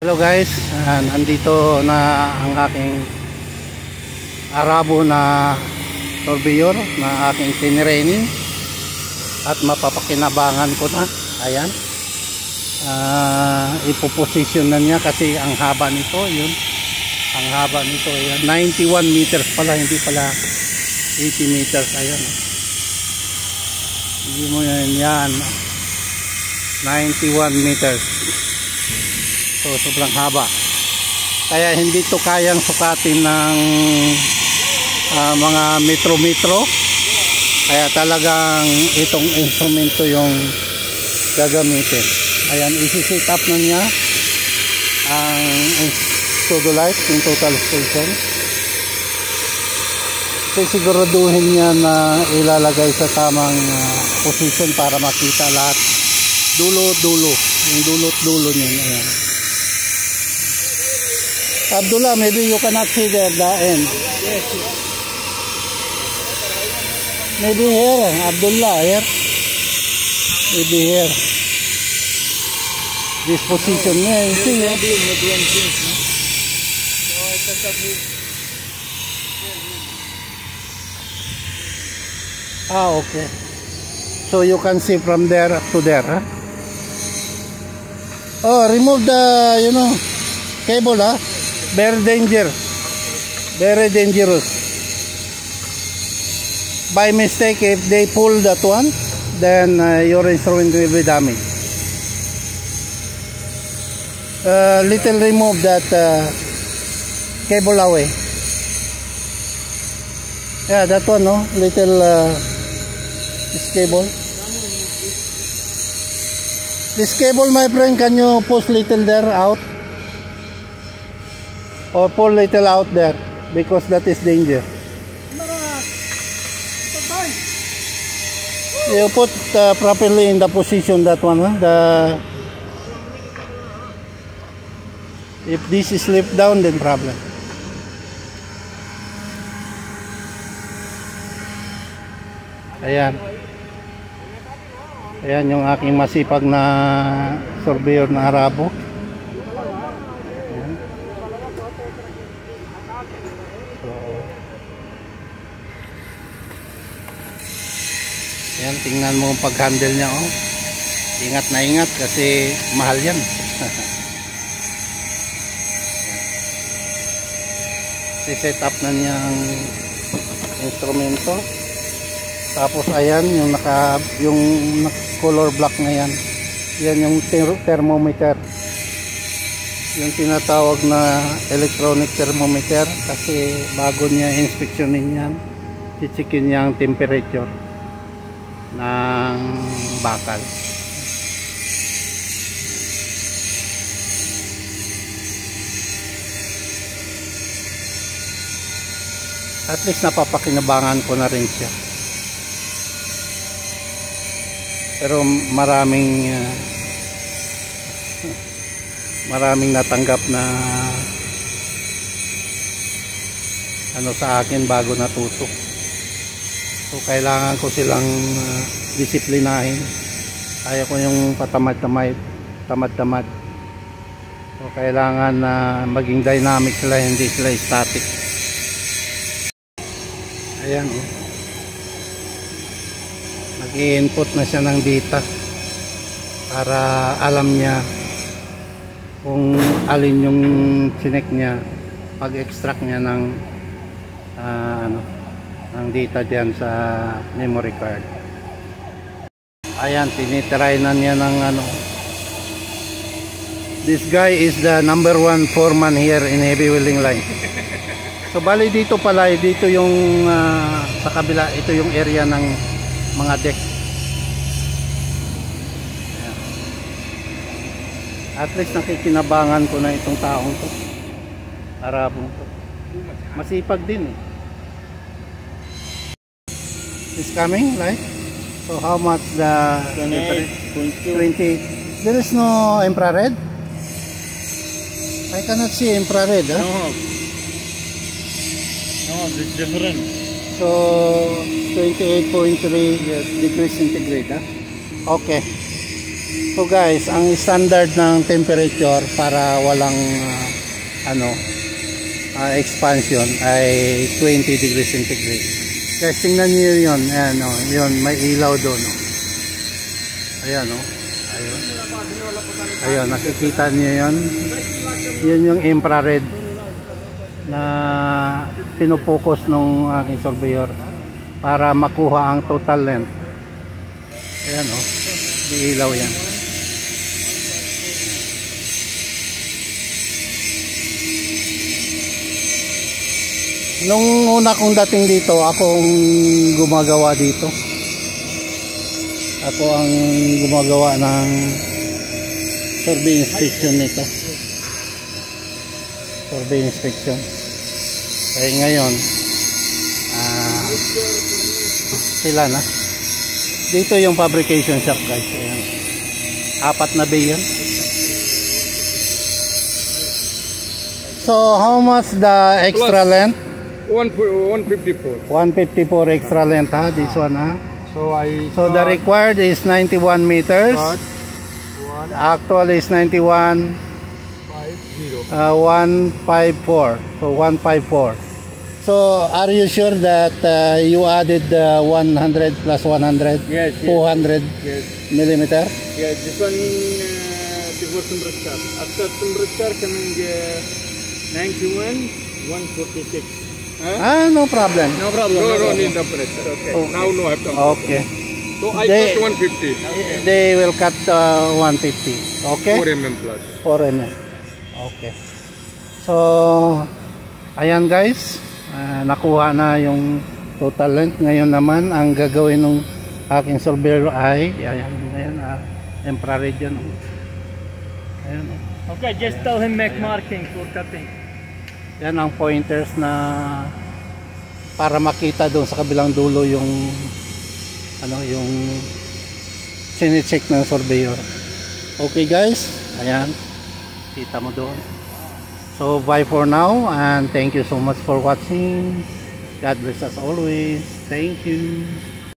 Hello guys, nandito na ang aking Arabo na surveyor na aking tinraining at mapapakinabangan ko na. Ayan, ipoposition na niya kasi ang haba nito, yun, ang haba nito, ayan, 91 meters pala, hindi pala 80 meters. Ayan, hindi mo yan, 91 meters. So sobrang haba, kaya hindi to kayang sukatin ng mga metro-metro, kaya talagang itong instrumento yung gagamitin. Ayan, isi-set up na niya ang theodolite, yung total station. Siguraduhin niya na ilalagay sa tamang position para makita lahat, dulo-dulo, yung dulot-dulo niya. Ayan. Abdullah, maybe you cannot see the end. Yes. Maybe here, Abdullah, here. Maybe here. This position niya, you see it? Okay. So you can see from there to there, huh? Oh, remove the, cable, huh? Very dangerous. Very dangerous. By mistake, if they pull that one, then your instrument will be damaged. Little remove that cable away. Yeah, that one, no? Little this cable. This cable, my friend, can you push little there out? Or pull little out there, because that is danger. You put properly in the position, that one, huh? If this is slipped down, then problem. Ayan. Ayan yung aking masipag na surveyor na Arabo. Yan, tingnan mo ang pag-handle niya, oh. Ingat na ingat kasi mahal yan. Si-set up na niya ang instrumento. Tapos ayan yung yung color black na yan. Yan yung thermometer. Yung tinatawag na electronic thermometer, kasi bago niya inspeksyonin yan, chichikin niya ang temperature ng bakal. At least napapakinabangan ko na rin siya. Pero maraming natanggap na sa akin bago natuto. So kailangan ko silang disiplinahin. Kaya ko yung patamad-tamad. So kailangan na maging dynamic sila, hindi sila static. Ayan, oh. Nag-i-input na siya ng data para alam niya kung alin yung sinek niya, pag-extract niya ng ng data diyan sa memory card. Ayan, tinitry na niya ng This guy is the number 1 foreman here in heavy welding line. So bali dito pala, dito yung sa kabila, ito yung area ng mga deck. Ayan. At least nakikinabangan ko na itong taong to, Arabo to. Masipag din, eh. Is coming, like, so how much the 28? There is no infrared. I cannot see infrared, huh? No, it's different. So 28.3 degrees centigrade, huh? Okay. So guys, ang standard ng temperature para walang expansion ay 20 degrees centigrade. Guys, tingnan niyo yun. Ayan, yun, may ilaw doon. Ayan, ayun. Ayun, nakikita niyo yun. Yun yung infrared na pinupokus ng aking surveyor para makuha ang total length. Ayan, may ilaw yan. Nung una kong dating dito, akong gumagawa dito. Ako ang gumagawa ng survey inspection nito. Survey inspection. Kaya ngayon, sila na. Dito yung fabrication shop, guys. Ayan. 4 na bay yan. So, how much the extra length? 154. 154 extra length, ha? This one, ha? So the required is 91 meters. Actual is 91. 154. So 154. So are you sure that you added 100 plus 100? Yes. 200 Yes. millimeter? Yeah, this one before temperature. After temperature coming 91, 146. No problem. No problem. No need temperature. Okay. Now no have temperature. Okay. So I cut 150. Okay. They will cut 150. Okay? 4 mm plus. 4 mm. Okay. So, ayan guys. Nakuha na yung total length. Ngayon naman, ang gagawin ng aking surveyor ay, ayan, infrared yan. Ayan. Okay, just tell him make marking for cutting. Yan ang pointers na para makita doon sa kabilang dulo yung yung sine-check ng surveyor. Okay guys, ayan, kita mo doon. So bye for now and thank you so much for watching. God bless us always. Thank you.